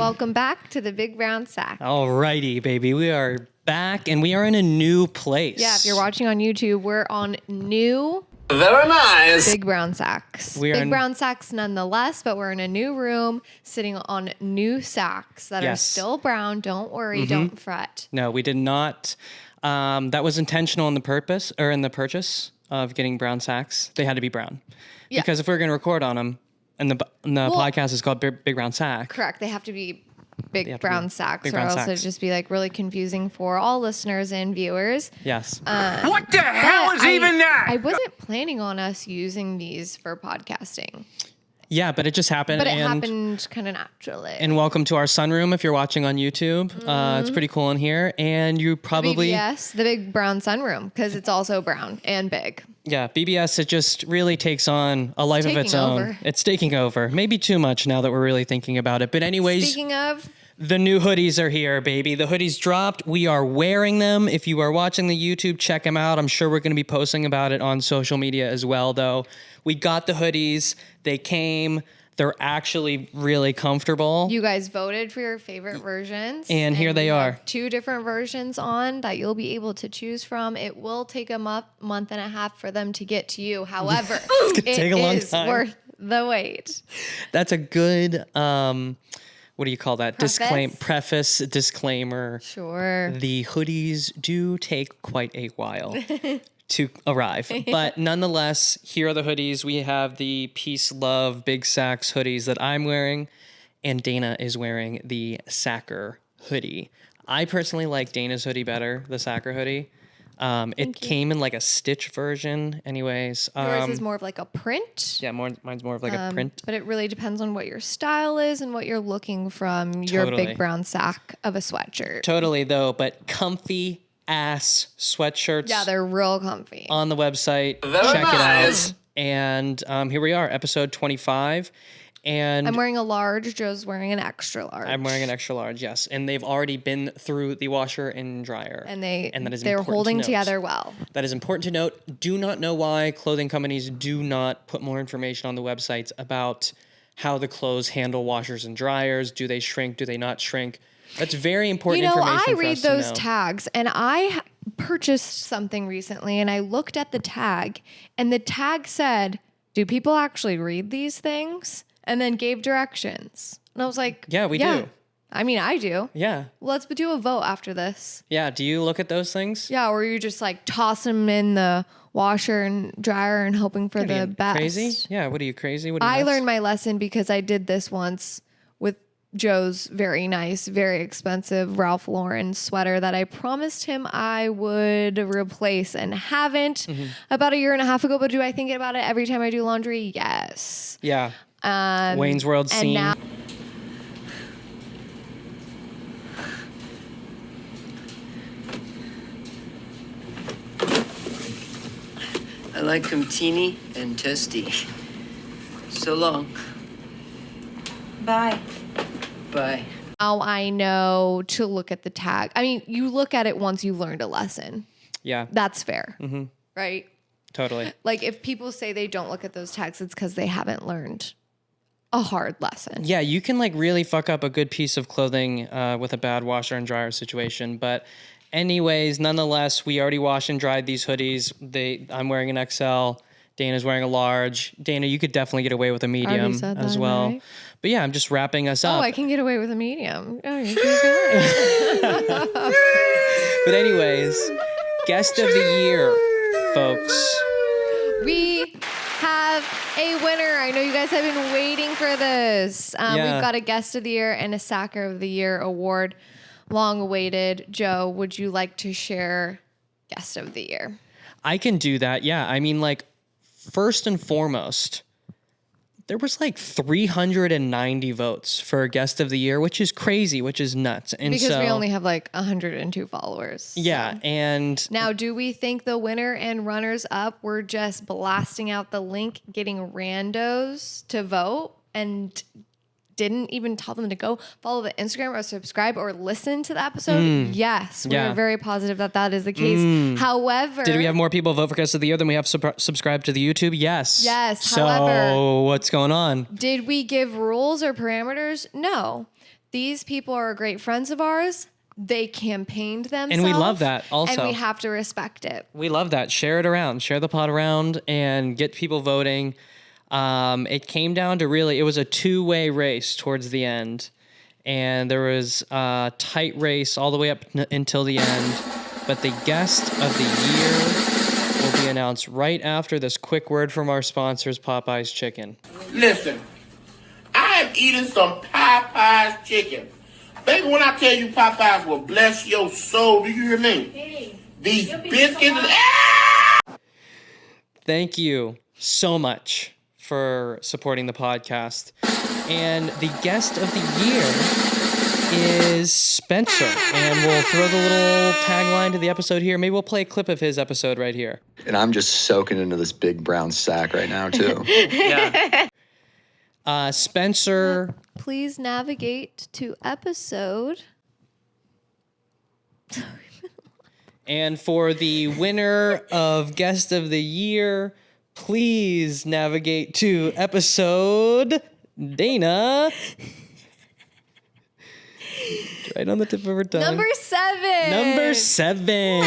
welcome back to the Big Brown Sack. Alrighty, baby. We are back and we are in a new place. Yeah, if you're watching on YouTube, we're on new Very nice. Big Brown Sacks. Big Brown Sacks nonetheless, but we're in a new room sitting on new sacks that are still brown. Don't worry, don't fret. No, we did not. That was intentional in the purchase of getting brown sacks. They had to be brown. Yeah. Because if we we're going to record on them, and the podcast is called Big Brown Sack. Correct. They have to be big brown sacks, or else it'd just be like really confusing for all listeners and viewers. Yes. What the hell is even that? I wasn't planning on us using these for podcasting. Yeah, but it just happened. But it happened kind of naturally. And welcome to our sunroom if you're watching on YouTube. It's pretty cool in here. And you probably... BBS, the Big Brown Sunroom, because it's also brown and big. Yeah, BBS, it just really takes on a life of its own. It's taking over. Maybe too much now that we're really thinking about it. But anyways... Speaking of... The new hoodies are here, baby. The hoodies dropped. We are wearing them. If you are watching the YouTube, check them out. I'm sure we're going to be posting about it on social media as well, though. We got the hoodies. They came. They're actually really comfortable. You guys voted for your favorite versions. And here they are. 2 different versions on that you'll be able to choose from. It will take a month and a half for them to get to you. However, it take a long time. Worth the wait. That's a good... what do you call that? Disclaimer. Sure. The hoodies do take quite a while to arrive. But nonetheless, here are the hoodies. We have the Peace, Love, Big Sacks hoodies that I'm wearing, and Dana is wearing the Sacker hoodie. I personally like Dana's hoodie better, the Sacker hoodie. It came in like a stitch version anyways. Yours is more of like a print. Yeah, mine's more of like a print. But it really depends on what your style is and what you're looking from your Big Brown Sack of a sweatshirt. Totally, though, but comfy ass sweatshirts. Yeah, they're real comfy. On the website. Check it out. And here we are, episode 25. And I'm wearing a large. Joe's wearing an extra large. I'm wearing an extra large, yes. And they've already been through the washer and dryer. And they're holding together well. That is important to note. Do not know why clothing companies do not put more information on the websites about how the clothes handle washers and dryers. Do they shrink? Do they not shrink? That's very important information I for read us to those know. tags, and I purchased something recently, and I looked at the tag, and the tag said, do people actually read these things? And then gave directions. And I was like, yeah, we do. I mean, I do. Yeah. Well, let's do a vote after this. Yeah. Do you look at those things? Yeah. Or you just like toss them in the washer and dryer and hoping for the best. Crazy? Yeah. What are you, crazy? I learned my lesson because I did this once with Joe's very nice, very expensive Ralph Lauren sweater that I promised him I would replace and haven't about 1.5 years ago. But do I think about it every time I do laundry? Yes. Yeah. Wayne's World scene. Now I like them teeny and toasty. So long. Bye. Bye. now I know to look at the tag. I mean, you look at it once you've learned a lesson. Yeah. That's fair. Right? Totally. Like if people say they don't look at those tags, it's because they haven't learned a hard lesson. Yeah, you can like really fuck up a good piece of clothing with a bad washer and dryer situation. But anyways, nonetheless, we already washed and dried these hoodies. I'm wearing an XL. Dana's wearing a large. Dana, you could definitely get away with a medium as well. Right? But yeah, I'm just wrapping us up. Oh, I can get away with a medium. Oh, you're good. But anyways, guest of the year, folks. We have a winner. I know you guys have been waiting for this. We've got a guest of the year and a Sacker of the Year award. Long awaited. Joe, would you like to share guest of the year? I can do that. Yeah. I mean, like, first and foremost, there was like 390 votes for guest of the year, which is crazy, which is nuts. And because we only have like 102 followers. Yeah. So. And now, do we think the winner and runners up were just blasting out the link, getting randos to vote and didn't even tell them to go follow the Instagram or subscribe or listen to the episode? Yes, we're very positive that that is the case. However... Did we have more people vote for guest of the year than we have subscribed to the YouTube? Yes. Yes, so however... what's going on? Did we give rules or parameters? No. these people are great friends of ours. They campaigned themselves. And we love that also. And we have to respect it. We love that. Share it around. Share the pod around and get people voting. It came down to it was a two-way race towards the end. And there was a tight race all the way up until the end. But the guest of the year will be announced right after this quick word from our sponsors, Popeye's Chicken. Listen, I am eating some Popeye's chicken. Baby, when I tell you Popeyes will bless your soul, do you hear me? Hey, these biscuits Thank you so much for supporting the podcast. And the guest of the year is Spencer. And we'll throw the little tagline to the episode here. Maybe we'll play a clip of his episode right here. And I'm just soaking into this big brown sack right now, too. Yeah. Spencer. Please navigate to episode. And for the winner of Guest of the Year, please navigate to episode Dana. Right on the tip of her tongue. Number 7. Number 7.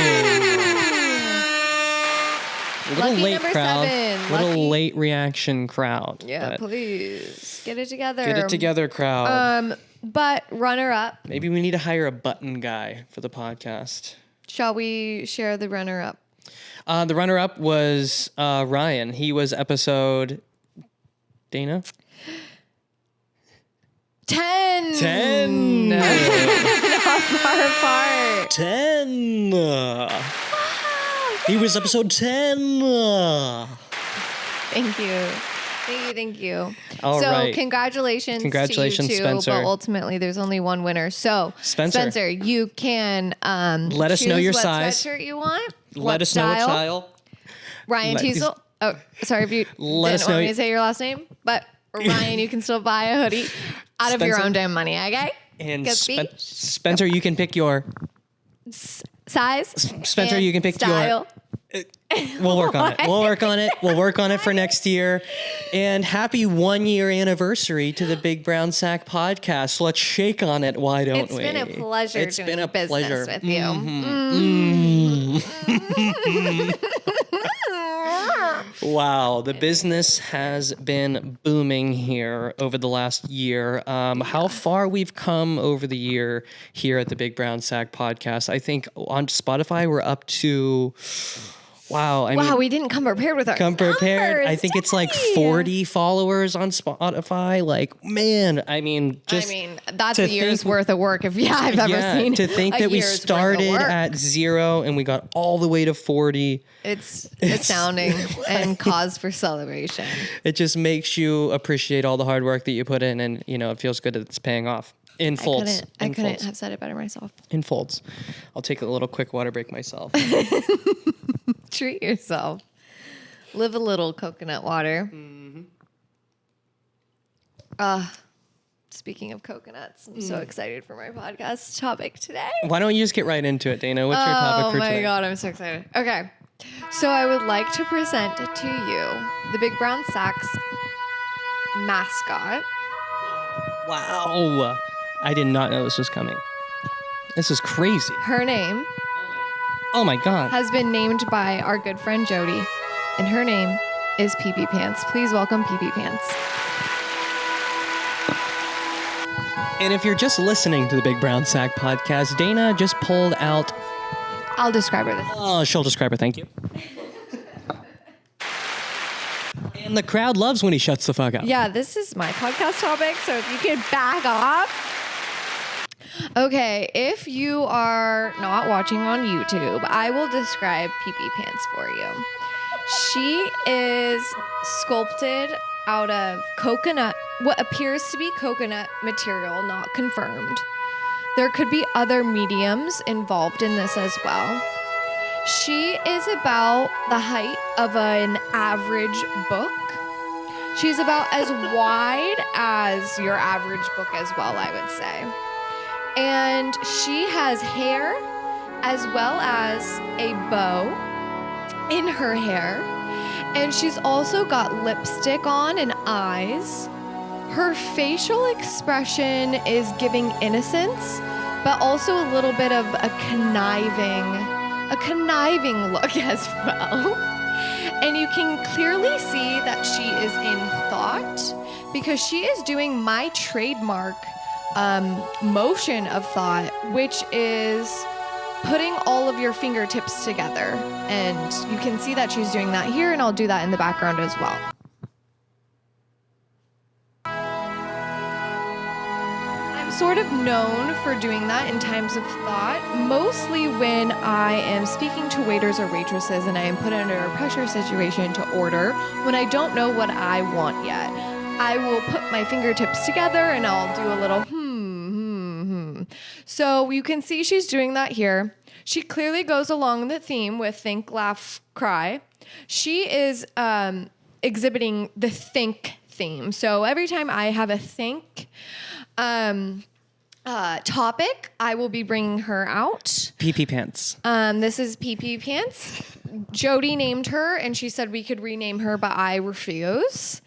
A little Lucky late number crowd. 7. Little Lucky. late reaction crowd. Yeah, but please. Get it together. get it together, crowd. But runner up. Maybe we need to hire a button guy for the podcast. Shall we share the runner up? The runner-up was Ryan. He was episode... Dana? 10. 10. Not far apart. 10. He was episode 10. Thank you. Thank you. All so right. Congratulations Congratulations, to you two, Spencer. But ultimately, there's only one winner. So Spencer. you can Let us know choose your what size. sweatshirt you want. Let us know what style. Ryan Let- Teasel. Oh, sorry if you Let us didn't want know- me to say your last name, but Ryan, you can still buy a hoodie out of your Spencer? own damn money, okay? And Good speech. Spencer, you can pick your... Size. Spencer, and you can pick style. We'll work on it. We'll work on it. We'll work on it for next year. And happy 1-year anniversary to the Big Brown Sack podcast. Let's shake on it. Why don't It's we? been a pleasure It's doing been a business pleasure. with you. Wow, the business has been booming here over the last year. How far we've come over the year here at the Big Brown Sack podcast. I think on Spotify we're up to... Wow, I mean, We didn't come prepared with our come prepared. numbers, I think it's like dang. 40 followers on Spotify. Like, man, I mean, just that's to a year's think- worth of work if I've ever seen. to think a that we year's worth of started work. at 0 and we got all the way to 40. It's astounding and cause for celebration. It just makes you appreciate all the hard work that you put in, and it feels good that it's paying off. In folds. I In couldn't folds. have said it better myself. In folds. I'll take a little quick water break myself. Treat yourself. Live a little, coconut water. Speaking of coconuts, I'm so excited for my podcast topic today. Why don't you just get right into it, Dana? What's your topic for Oh my today? God, I'm so excited. Okay. So I would like to present to you the Big Brown Sack's mascot. Wow. I did not know this was coming. This is crazy. Her name Oh my God. has been named by our good friend Jody, and her name is PP Pants. Please welcome PP Pants. And if you're just listening to the Big Brown Sack podcast, Dana just pulled out... I'll describe her this. Oh, she'll describe her. Thank you. And the crowd loves when he shuts the fuck up. Yeah, this is my podcast topic, so if you could back off. Okay, if you are not watching on YouTube, I will describe PP Pants for you. She is sculpted out of coconut, what appears to be coconut material, not confirmed. There could be other mediums involved in this as well. She is about the height of an average book. She's about as wide as your average book as well, I would say. And she has hair as well as a bow in her hair. And she's also got lipstick on and eyes. Her facial expression is giving innocence, but also a little bit of a conniving look as well. And you can clearly see that she is in thought because she is doing my trademark motion of thought, which is putting all of your fingertips together. And you can see that she's doing that here, and I'll do that in the background as well. I'm sort of known for doing that in times of thought, mostly when I am speaking to waiters or waitresses and I am put under a pressure situation to order when I don't know what I want yet. I will put my fingertips together and I'll do a little So you can see she's doing that here. She clearly goes along the theme with think, laugh, cry. She is exhibiting the think theme. So every time I have a think topic, I will be bringing her out. PP pants. This is PP pants. Jody named her and she said we could rename her, but I refuse.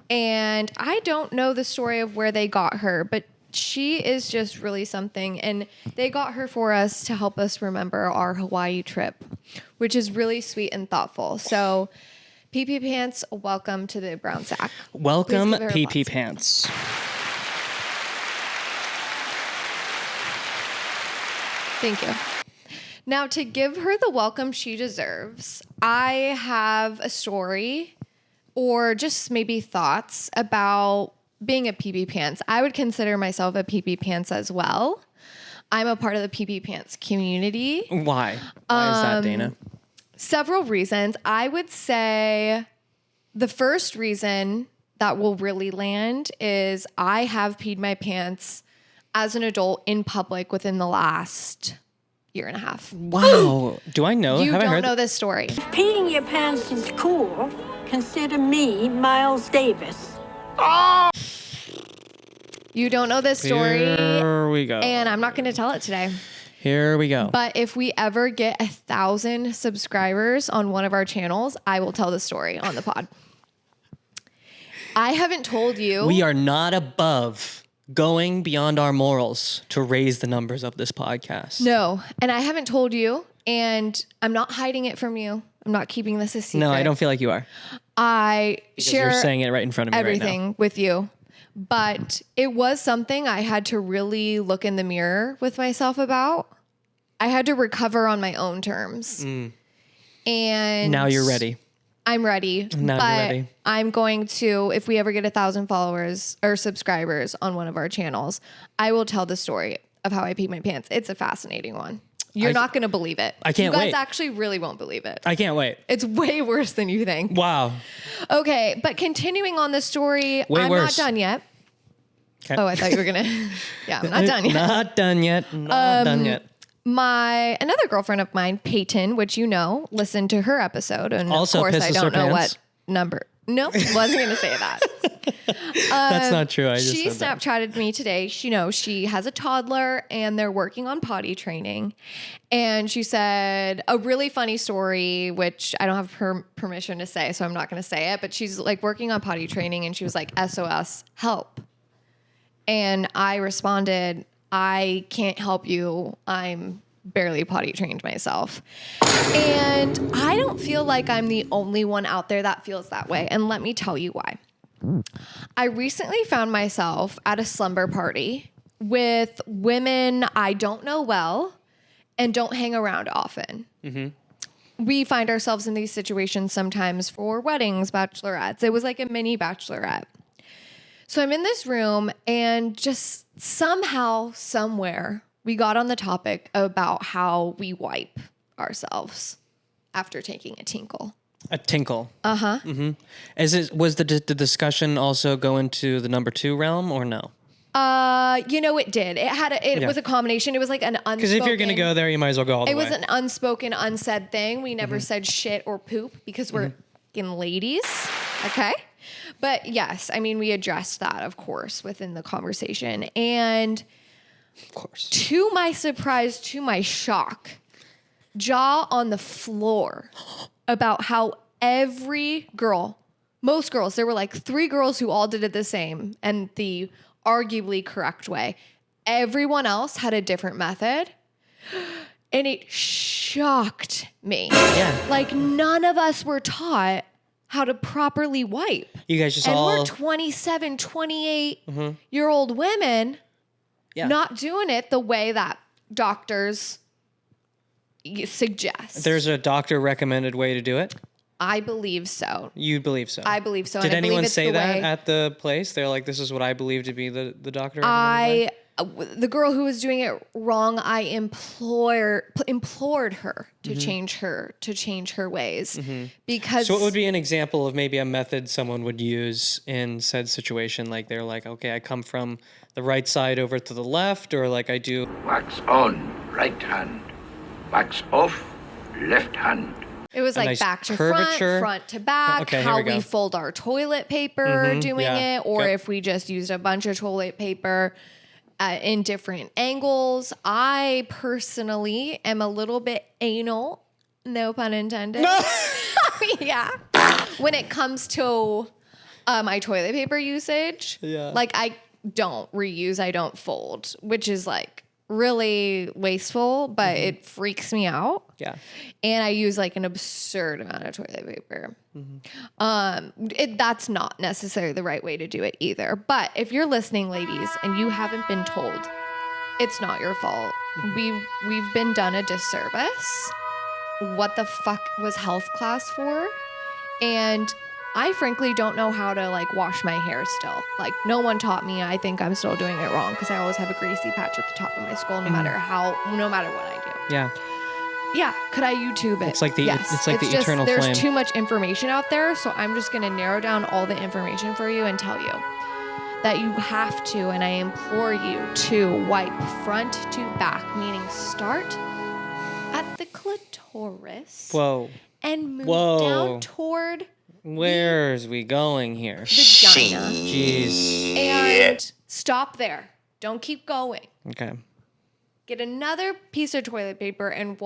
And I don't know the story of where they got her, but she is just really something. And they got her for us to help us remember our Hawaii trip, which is really sweet and thoughtful. So PP Pants, welcome to the Brown Sack. Welcome, PP Pants. Thank you. Now, to give her the welcome she deserves, I have a story or just maybe thoughts about being a PP Pants. I would consider myself a PP Pants as well. I'm a part of the PP Pants community. Why? Why is that, Dana? Several reasons. I would say the first reason that will really land is I have peed my pants as an adult in public within the last year and a half. Wow. Do I know? You Have I don't heard know this story. Peeing your pants is cool. Consider me Miles Davis. You don't know this story. Here we go. And I'm not going to tell it today. Here we go. But if we ever get 1,000 subscribers on one of our channels, I will tell the story on the pod. I haven't told you. We are not above going beyond our morals to raise the numbers of this podcast. No. And I haven't told you. And I'm not hiding it from you. I'm not keeping this a secret. No, I don't feel like you are. I Because share you're saying it right in front of me everything right now. with you. But it was something I had to really look in the mirror with myself about. I had to recover on my own terms. And Now you're ready. I'm ready. Now but you're ready. I'm going to, if we ever get 1,000 followers or subscribers on one of our channels, I will tell the story of how I peed my pants. It's a fascinating one. You're not going to believe it. I can't wait. You wait. guys actually really won't believe it. I can't wait. It's way worse than you think. Wow. Okay, but continuing on the story, Way I'm worse. not done yet. Okay. Oh, I thought you were going to. Yeah, I'm not done yet. Not done yet. Not done yet. Another girlfriend of mine, Peyton, which you know, listened to her episode. And Also of course, I pisses her don't know pants. what number. No, wasn't going to say that. That's not true. I just She said that. Snapchatted me today. She has a toddler and they're working on potty training. And she said a really funny story, which I don't have permission to say, so I'm not going to say it. But she's like working on potty training and she was like, SOS, help. And I responded, I can't help you. I'm barely potty trained myself. And I don't feel like I'm the only one out there that feels that way. And let me tell you why. I recently found myself at a slumber party with women I don't know well and don't hang around often. We find ourselves in these situations sometimes for weddings, bachelorettes. It was like a mini bachelorette. So I'm in this room and just somehow, somewhere, we got on the topic about how we wipe ourselves after taking a tinkle. A tinkle. Uh-huh. Mm-hmm. Was the discussion also go into the number 2 realm or no? It did. It was a combination. It was like an unspoken. Because if you're going to go there, you might as well go all the way. It was an unspoken, unsaid thing. We never said shit or poop because we're fucking ladies. Okay. But yes, I mean, we addressed that, of course, within the conversation. And Of course. to my surprise, to my shock, jaw on the floor about how every girl, most girls, there were like 3 girls who all did it the same and the arguably correct way. Everyone else had a different method. And it shocked me. Yeah. Like none of us were taught how to properly wipe. You guys just And all... we're 27, 28-year-old women Yeah. not doing it the way that doctors suggest. There's a doctor recommended way to do it? I believe so. You believe so? I believe so. Did and I believe anyone it's say the that way at the place? They're like, this is what I believe to be the doctor recommended way? the girl who was doing it wrong, I implored her to change her ways because. So it would be an example of maybe a method someone would use in said situation. Like they're like, okay, I come from the right side over to the left, or like I do. Wax on, right hand. Wax off, left hand. It was like nice back to curvature. front to back, Okay, here how we go. we fold our toilet paper doing yeah, it, or yep. if we just used a bunch of toilet paper in different angles. I personally am a little bit anal, no pun intended. Yeah. When it comes to my toilet paper usage, like I don't reuse, I don't fold, which is like really wasteful, but it freaks me out. Yeah. And I use like an absurd amount of toilet paper. That's not necessarily the right way to do it either. But if you're listening, ladies, and you haven't been told, it's not your fault. We've been done a disservice. What the fuck was health class for? And I frankly don't know how to like wash my hair still. Like no one taught me. I think I'm still doing it wrong because I always have a greasy patch at the top of my skull no matter what I do. Yeah. Yeah, could I YouTube it? It's like the yes. it's like the just, eternal there's flame. too much information out there, so I'm just going to narrow down all the information for you and tell you that you have to, and I implore you to wipe front to back, meaning start at the clitoris Whoa. and move Whoa. down toward Where's we going here? vagina Jeez. and stop there. Don't keep going. Okay. Get another piece of toilet paper and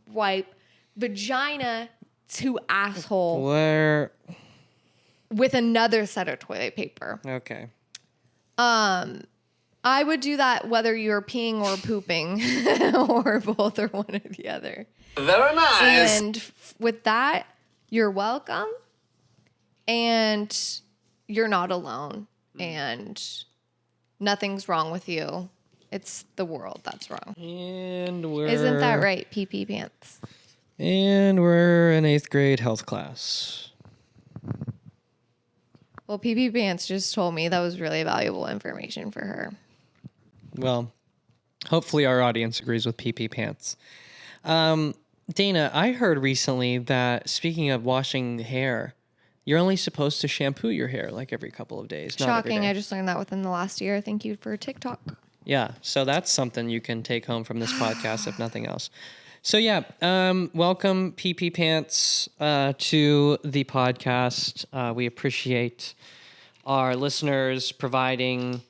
wipe vagina to asshole Where? with another set of toilet paper. Okay. I would do that whether you're peeing or pooping or both or one or the other. Very nice. And with that, you're welcome and you're not alone and nothing's wrong with you. It's the world that's wrong. And we're... Isn't that right, PP Pants? And we're in 8th grade health class. Well, PP Pants just told me that was really valuable information for her. Well, hopefully our audience agrees with PP Pants. Dana, I heard recently that, speaking of washing hair, you're only supposed to shampoo your hair like every couple of days. Not every Shocking. day. I just learned that within the last year. Thank you for TikTok. Yeah, so that's something you can take home from this podcast, if nothing else. So yeah, welcome PP Pants to the podcast. We appreciate our listeners providing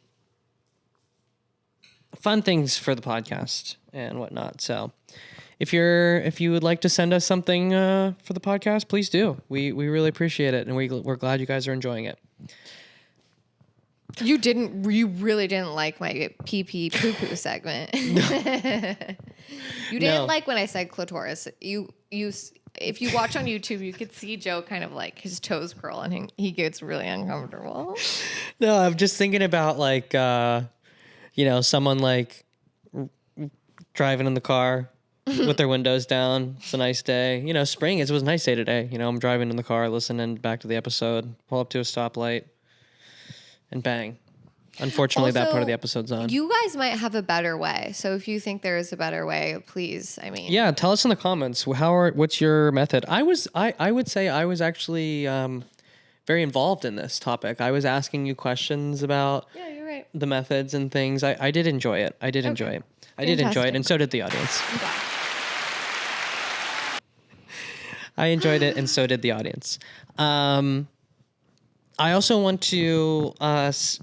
fun things for the podcast and whatnot. So if you would like to send us something for the podcast, please do. We really appreciate it, and we're glad you guys are enjoying it. You really didn't like my pee poo poo segment. You didn't like when I said clitoris. If you watch on YouTube, you could see Joe kind of like his toes curl and he gets really uncomfortable. No, I'm just thinking about like, someone like driving in the car with their windows down. It's a nice day. Spring. It was a nice day today. I'm driving in the car, listening back to the episode, pull up to a stoplight. And bang. Unfortunately, that part of the episode's on. You guys might have a better way. So if you think there is a better way, please, Yeah, tell us in the comments. What's your method? I would say I was actually very involved in this topic. I was asking you questions about you're right. the methods and things. I did enjoy it. I did enjoy it. I did enjoy it, and so did the audience. I'm glad. I enjoyed it, and so did the audience. I also want to,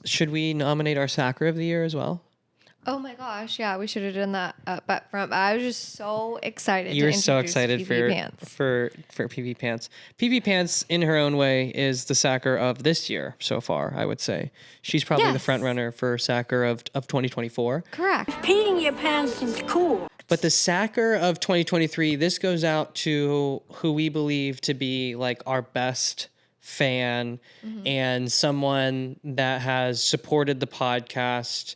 should we nominate our Sacra of the Year as well? Oh my gosh, yeah, we should have done that up front. But I was just so excited. You were so excited PP Pants. for PP Pants. PP Pants, in her own way, is the sacker of this year so far, I would say. She's probably the Yes. front runner for sacker of 2024. Correct. Peeing your pants is cool. But the sacker of 2023, this goes out to who we believe to be like our best fan and someone that has supported the podcast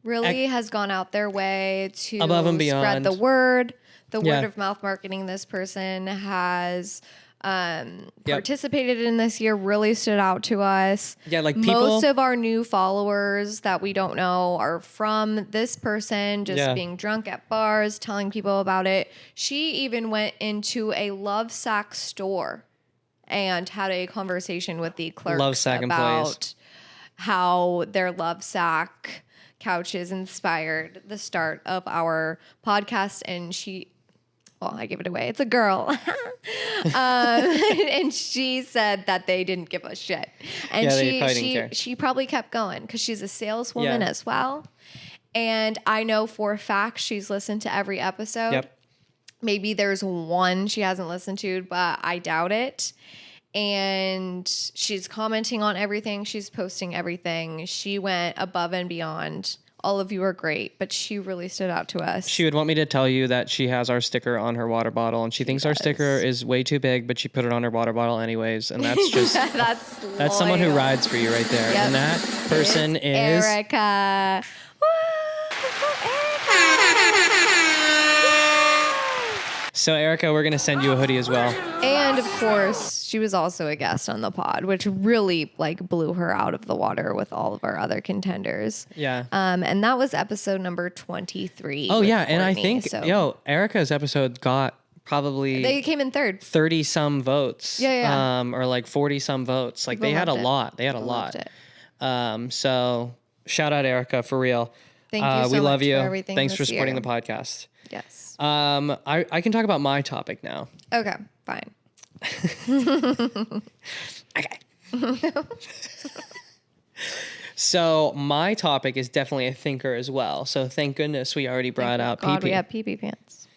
Really has gone out their way to Above and spread beyond. the word. The Yeah. word of mouth marketing this person has participated in this year really stood out to us. Yeah, like people- Most of our new followers that we don't know are from this person just Yeah. being drunk at bars, telling people about it. She even went into a Love Sack store and had a conversation with the clerks Love Sack about employees. how their Love Sack couches inspired the start of our podcast. And I gave it away. It's a girl. And she said that they didn't give a shit. And Yeah, they probably didn't care. she probably kept going because she's a saleswoman Yeah. as well. And I know for a fact she's listened to every episode. Yep. Maybe there's one she hasn't listened to, but I doubt it. And she's commenting on everything. She's posting everything. She went above and beyond. All of you are great, but she really stood out to us. She would want me to tell you that she has our sticker on her water bottle, and she thinks our sticker is way too big, but she put it on her water bottle anyways, and that's just that's someone who loyal. rides for you right there. Yep. And that person is Erica. So Erica, we're gonna send you a hoodie as well. And of course, she was also a guest on the pod, which really blew her out of the water with all of our other contenders. Yeah. And that was episode number 23. Oh with yeah, and I Courtney, think so Erica's episode got probably they came in third. 30 some votes. Yeah. Or like 40 some votes. Like People they had a loved it. lot. They had a People lot. loved it. So shout out Erica for real. Thank you so we love much you. for everything Thanks for this supporting year. the podcast. Yes. I can talk about my topic now. Okay, fine. Okay. So my topic is definitely a thinker as well. So thank goodness we already brought out God, PP. we have PP pants.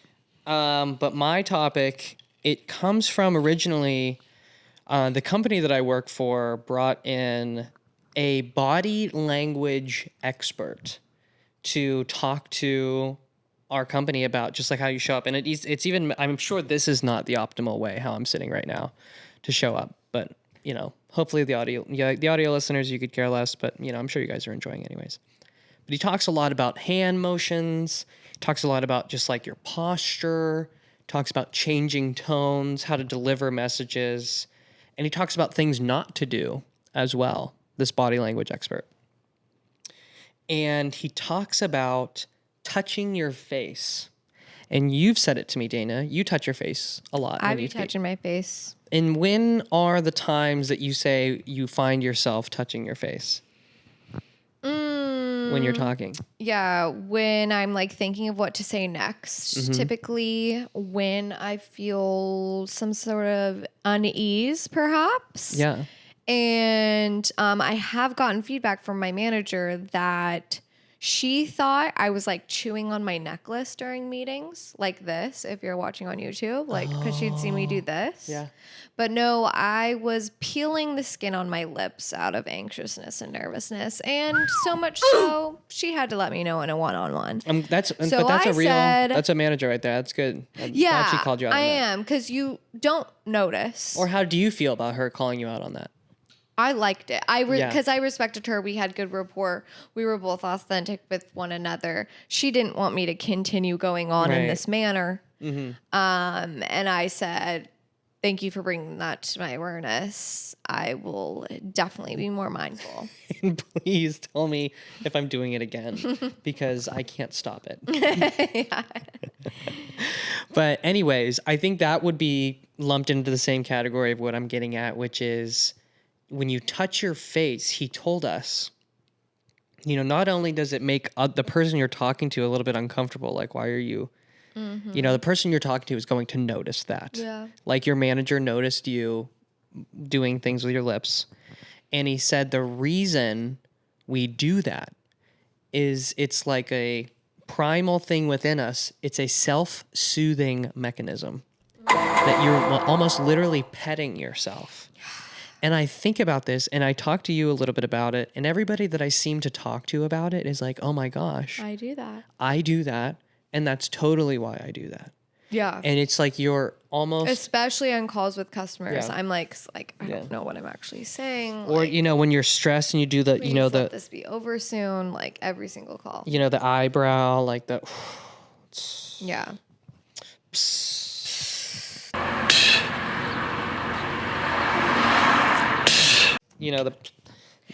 But my topic, it comes from originally the company that I work for brought in a body language expert to talk to our company about just like how you show up. And it's even, I'm sure this is not the optimal way how I'm sitting right now to show up, but hopefully the audio listeners, you could care less, but I'm sure you guys are enjoying anyways. But he talks a lot about hand motions, talks a lot about just like your posture, talks about changing tones, how to deliver messages, and he talks about things not to do as well, this body language expert. And he talks about touching your face. And you've said it to me, Dana. You touch your face a lot. I when be you speak. touching my face. And when are the times that you say you find yourself touching your face? When you're talking. Yeah, when I'm thinking of what to say next. Mm-hmm. Typically, when I feel some sort of unease, perhaps. Yeah. And I have gotten feedback from my manager that she thought I was chewing on my necklace during meetings, like this, if you're watching on YouTube, because she'd seen me do this. Yeah. But no, I was peeling the skin on my lips out of anxiousness and nervousness. And so much so, she had to let me know in a one-on-one. That's a manager right there. That's good. I'm Yeah, glad she called you out on I that. am, because you don't notice. Or how do you feel about her calling you out on that? I liked it. Yeah. Because I respected her. We had good rapport. We were both authentic with one another. She didn't want me to continue going on in Right. this manner. Mm-hmm. And I said, thank you for bringing that to my awareness. I will definitely be more mindful. And please tell me if I'm doing it again because I can't stop it. But anyways, I think that would be lumped into the same category of what I'm getting at, which is when you touch your face, he told us, not only does it make the person you're talking to a little bit uncomfortable, like, why are you, the person you're talking to is going to notice that. Yeah. Like your manager noticed you doing things with your lips. And he said the reason we do that is it's like a primal thing within us. It's a self-soothing mechanism that you're almost literally petting yourself. And I think about this, and I talk to you a little bit about it, and everybody that I seem to talk to about it is like, oh my gosh. I do that. I do that, and that's totally why I do that. Yeah. And it's like you're almost... Especially on calls with customers. Yeah. I'm like I don't know what I'm actually saying. Or, like, you know, when you're stressed and you do the, please you know, let this be over soon, like every single call. you know, the eyebrow, like the... Yeah. You know, the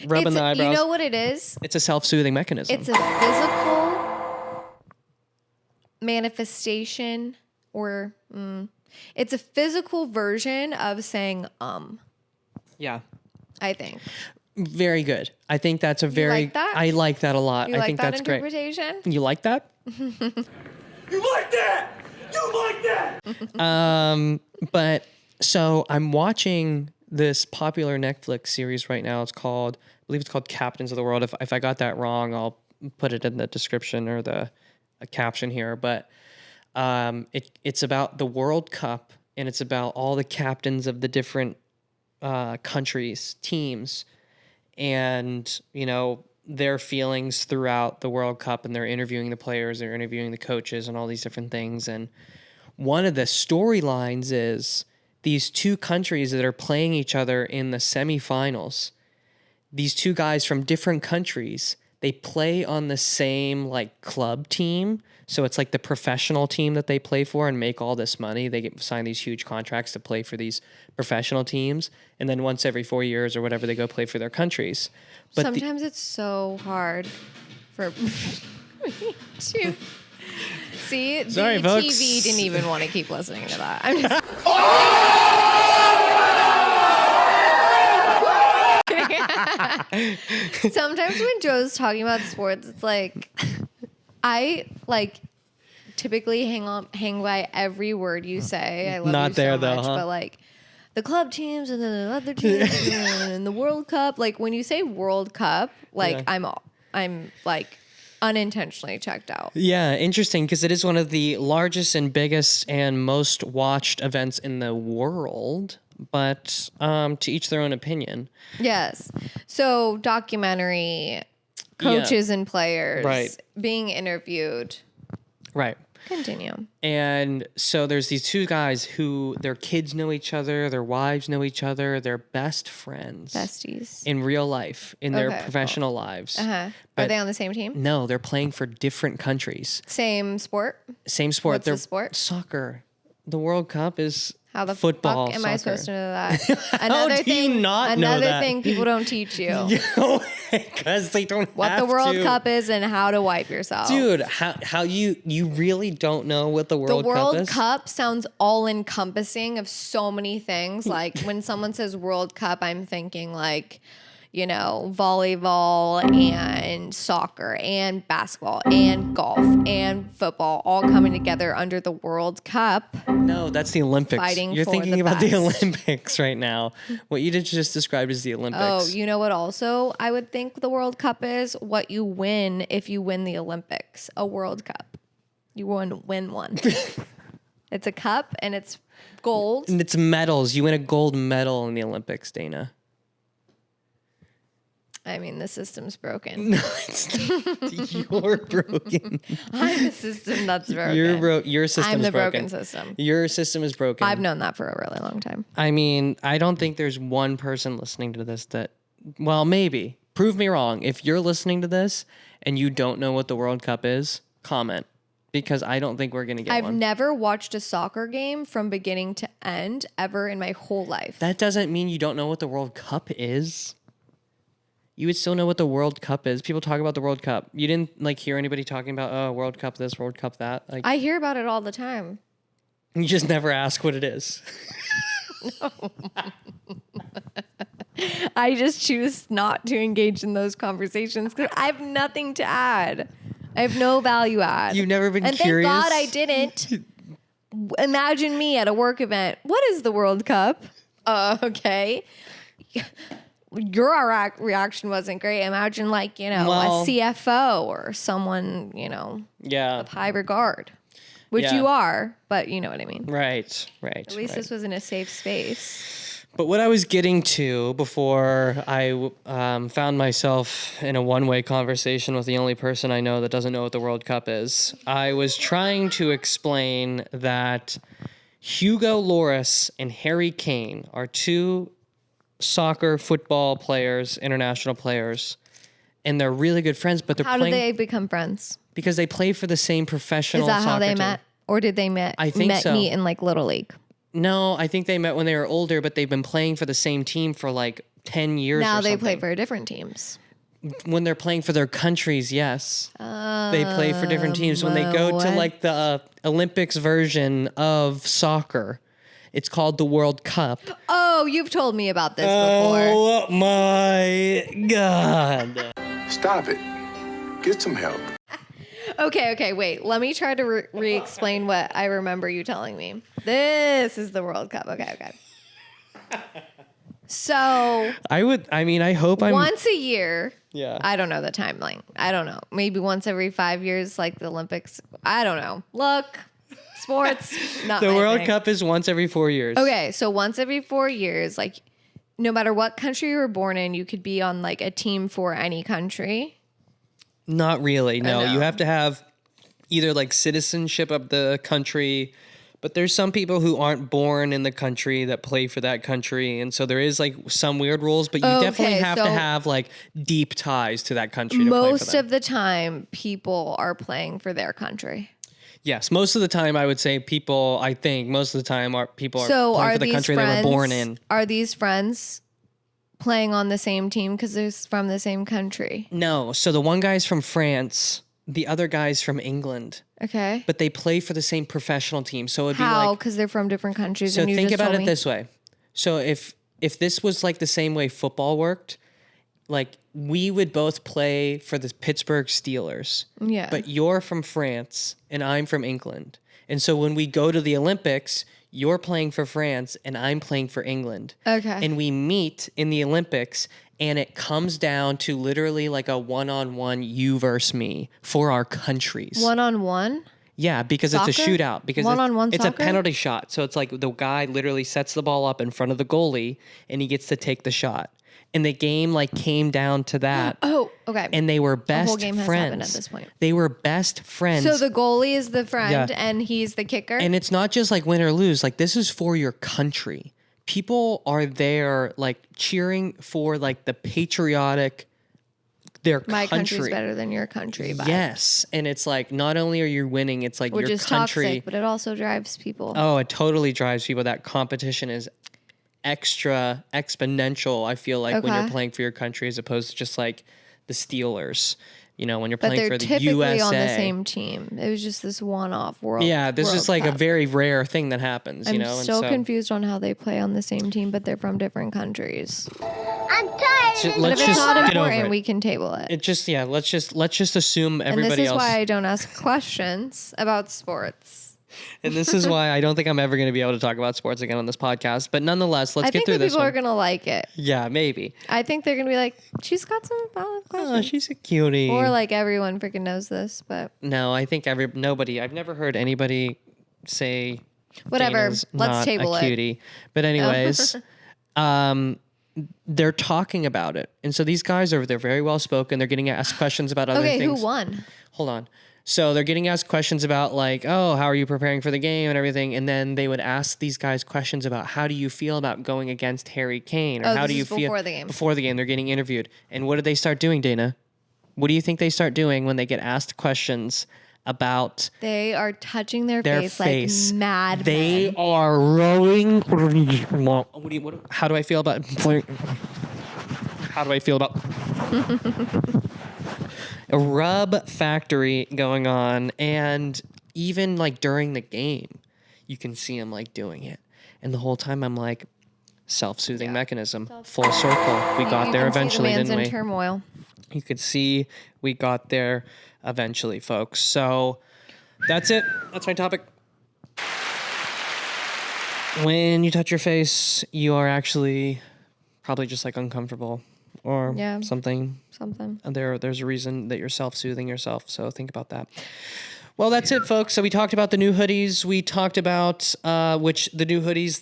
rubbing the eyebrows. You know what it is? It's a self-soothing mechanism. It's a physical manifestation, or it's a physical version of saying Yeah. I think. Very good. I think that's a very... like that? I like that a lot. You I like think that that's great. interpretation? You like that? You like that? You like that? But so I'm watching this popular Netflix series right now. I believe it's called Captains of the World. If I got that wrong, I'll put it in the description or the caption here. But it's about the World Cup, and it's about all the captains of the different countries, teams, and, you know, their feelings throughout the World Cup, and they're interviewing the players, they're interviewing the coaches and all these different things. And one of the storylines is these two countries that are playing each other in the semifinals. These two guys from different countries, they play on the same like club team. So it's like the professional team that they play for and make all this money. They get signed these huge contracts to play for these professional teams. And then once every 4 years or whatever, they go play for their countries. But Sometimes it's so hard for me to see. Sorry, the folks. TV didn't even want to keep listening to that. I'm just. Sometimes when Joe's talking about sports, it's like I like typically hang by every word you say. I love Not you there, so though, much, huh? but like the club teams and then the other teams and the World Cup. Like when you say World Cup, like Yeah. I'm like unintentionally checked out. yeah, interesting, because it is one of the largest and biggest and most watched events in the world. But to each their own opinion. Yes. So documentary, coaches and players Right. being interviewed. Right. Continue. And so there's these two guys who their kids know each other, their wives know each other, they're best friends. Besties. In real life, in their Okay, professional lives. Uh-huh. Are But- they on the same team? No, they're playing for different countries. Same sport? Same sport. What's the sport? Soccer. The World Cup is How the football. fuck am I soccer. supposed to know that? Another do you not know another that? thing people don't teach you. Because they don't What have the World to. Cup is and how to wipe yourself. Dude, how you really don't know what the The World Cup World is? Cup sounds all encompassing of so many things. Like when someone says World Cup, I'm thinking like, you know, volleyball and soccer and basketball and golf and football all coming together under the World Cup. No, that's the Olympics. Fighting You're for thinking the about the best. Olympics right now. What you just described is the Olympics. Oh, you know what also I would think the World Cup is? What you win if you win the Olympics. A World Cup. You win one. It's a cup and it's gold. And it's medals. You win a gold medal in the Olympics, Dana. I mean, the system's broken. No, it's not. You're broken. I'm the system that's broken. Your system I'm is the broken. broken system. Your system is broken. I've known that for a really long time. I mean, I don't think there's one person listening to this that, well, maybe. Prove me wrong. If you're listening to this and you don't know what the World Cup is, comment. Because I don't think we're going to get I've one. never watched a soccer game from beginning to end ever in my whole life. That doesn't mean you don't know what the World Cup is. You would still know what the World Cup is. People talk about the World Cup. You didn't like hear anybody talking about, oh, World Cup this, World Cup that. Like I hear about it all the time. you just never ask what it is. I just choose not to engage in those conversations because I have nothing to add. I have no value add. You've never been and curious? thank God I didn't. Imagine me at a work event. What is the World Cup? Okay. your reaction wasn't great. Imagine like, a CFO or someone, Yeah. of high regard, which Yeah. you are, but you know what I mean. Right. At least this was in a safe space. But what I was getting to before I found myself in a one-way conversation with the only person I know that doesn't know what the World Cup is, I was trying to explain that Hugo Lloris and Harry Kane are two soccer, football players, international players, and they're really good friends, but they're How playing... did they become friends? Because they play for the same professional Is that soccer how they team. met? Or did they meet so. in like Little League? No, I think they met when they were older, but they've been playing for the same team for like 10 years Now or they something. play for different teams. When they're playing for their countries, yes. They play for different teams. When they go to like the Olympics version of soccer, it's called the World Cup. Oh, you've told me about this before. Oh my God. Stop it. Get some help. Okay, wait. Let me try to re-explain what I remember you telling me. This is the World Cup. Okay. So I hope I'm... once a year, Yeah. I don't know the timeline. I don't know. Maybe once every 5 years, like the Olympics. I don't know. Look, sports, not The my World thing. Cup is once every 4 years. Okay, so once every 4 years, like no matter what country you were born in, you could be on like a team for any country. Not really. No, know. you have to have either like citizenship of the country, but there's some people who aren't born in the country that play for that country. And so there is like some weird rules, but you definitely have to have like deep ties to that country to play for Most them. of the time, people are playing for their country. Yes, most of the time I would say people, I think most of the time people are So playing are for the these country friends, they were born in. Are these friends playing on the same team because they're from the same country? No, so the one guy's from France, the other guy's from England, Okay. but they play for the same professional team. So it'd be How? like... Because they're from different countries. So and you think just about told it me. this way. So if this was like the same way football worked, like we would both play for the Pittsburgh Steelers. Yeah. But you're from France and I'm from England. And so when we go to the Olympics, you're playing for France and I'm playing for England. Okay. And we meet in the Olympics and it comes down to literally like a one-on-one you versus me for our countries. One-on-one? Yeah, because it's a Soccer? shootout. Because One-on-one it's soccer? a penalty shot. So it's like the guy literally sets the ball up in front of the goalie and he gets to take the shot. And the game like came down to that. Oh, okay. And they were best whole game has friends. happened at this point. They were best friends. So the goalie is the friend Yeah. and he's the kicker? And it's not just like win or lose. Like this is for your country. People are there like cheering for like the patriotic their My country. country's better than your country. Vibe. Yes. And it's like not only are you winning, it's like Which your is country. toxic, but it also drives people. Oh, it totally drives people. That competition is exponential, I feel like, when you're Okay. playing for your country as opposed to just like the Steelers, you know, when you're But playing they're for the typically USA. on the same team. It was just this one-off world. Yeah, this is World like Cup. a very rare thing that happens, I'm you know? still and so confused on how they play on the same team, but they're from different countries. I'm tired. So But let's if it's just not get over important, it. we can table it. It just, yeah, let's just assume And everybody this is else. why I don't ask questions about sports. And this is why I don't think I'm ever going to be able to talk about sports again on this podcast. But nonetheless, let's I get think through that this people one. are going to like it. Yeah, maybe. I think they're going to be like, she's got some valid questions. Oh, she's a cutie. Or like everyone freaking knows this, but No, I think nobody. I've never heard anybody say whatever. Dana's Let's not table a it. cutie. But anyways, they're talking about it, and so these guys they're very well spoken. They're getting asked questions about other Okay, things. who won? Hold on. So they're getting asked questions about like, oh, how are you preparing for the game and everything, and then they would ask these guys questions about how do you feel about going against Harry Kane, or Oh, how this do you is feel before the game. Before the game, they're getting interviewed, and what do they start doing, Dana? What do you think they start doing when they get asked questions about They are touching their face? like mad They men. are rowing. How do I feel about? How do I feel about? A rub factory going on, and even like during the game, you can see them like doing it, and the whole time I'm like, self-soothing mechanism, full circle. We got there eventually, the man's didn't in we? turmoil. You could see we got there eventually, folks. So that's it. That's my topic. When you touch your face, you are actually probably just like uncomfortable or something. There's a reason that you're self-soothing yourself. So think about that. Well, that's it, folks. So we talked about the new hoodies. We talked about which the new hoodies.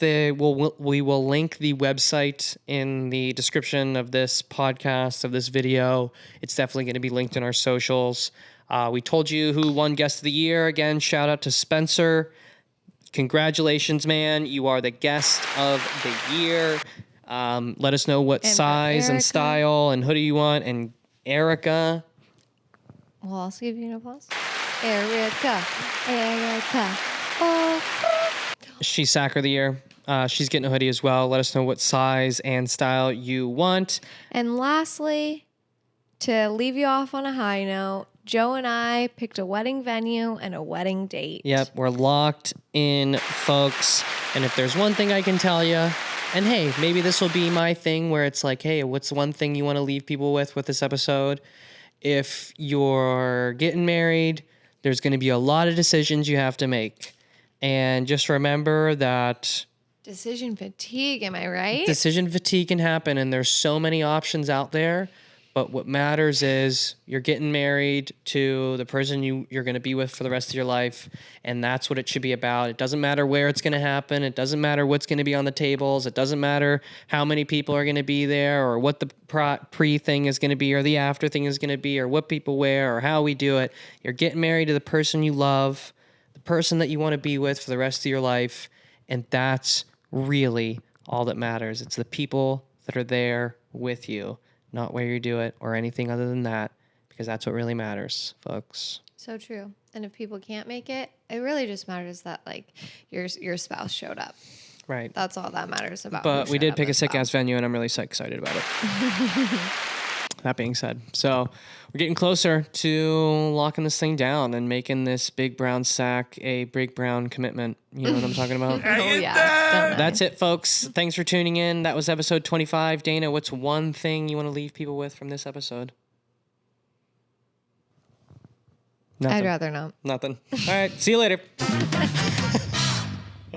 We will link the website in the description of this podcast, of this video. It's definitely going to be linked in our socials. We told you who won Guest of the Year. Again, shout out to Spencer. Congratulations, man. You are the Guest of the Year. Let us know what size and style and hoodie you want. And Erica. We'll also give you an applause. Erica. Oh. She's Sacker of the Year. She's getting a hoodie as well. Let us know what size and style you want. And lastly, to leave you off on a high note, Joe and I picked a wedding venue and a wedding date. Yep, we're locked in, folks. And if there's one thing I can tell you, and hey, maybe this will be my thing where it's like, hey, what's one thing you want to leave people with this episode? If you're getting married, there's going to be a lot of decisions you have to make. And just remember that decision fatigue, am I right? Decision fatigue can happen, and there's so many options out there. But what matters is you're getting married to the person you're going to be with for the rest of your life, and that's what it should be about. It doesn't matter where it's going to happen. It doesn't matter what's going to be on the tables. It doesn't matter how many people are going to be there or what the pre thing is going to be or the after thing is going to be or what people wear or how we do it. You're getting married to the person you love, the person that you want to be with for the rest of your life, and that's really all that matters. It's the people that are there with you. Not where you do it or anything other than that, because that's what really matters, folks. So true. And if people can't make it, it really just matters that like your spouse showed up. Right. That's all that matters about. But we did pick a sick ass venue, and I'm really excited about it. That being said, so we're getting closer to locking this thing down and making this big brown sack a big brown commitment. You know what I'm talking about? Oh, yeah. That's it, folks. Thanks for tuning in. That was episode 25. Dana, what's one thing you want to leave people with from this episode? Nothing. I'd rather not. Nothing. All right. See you later.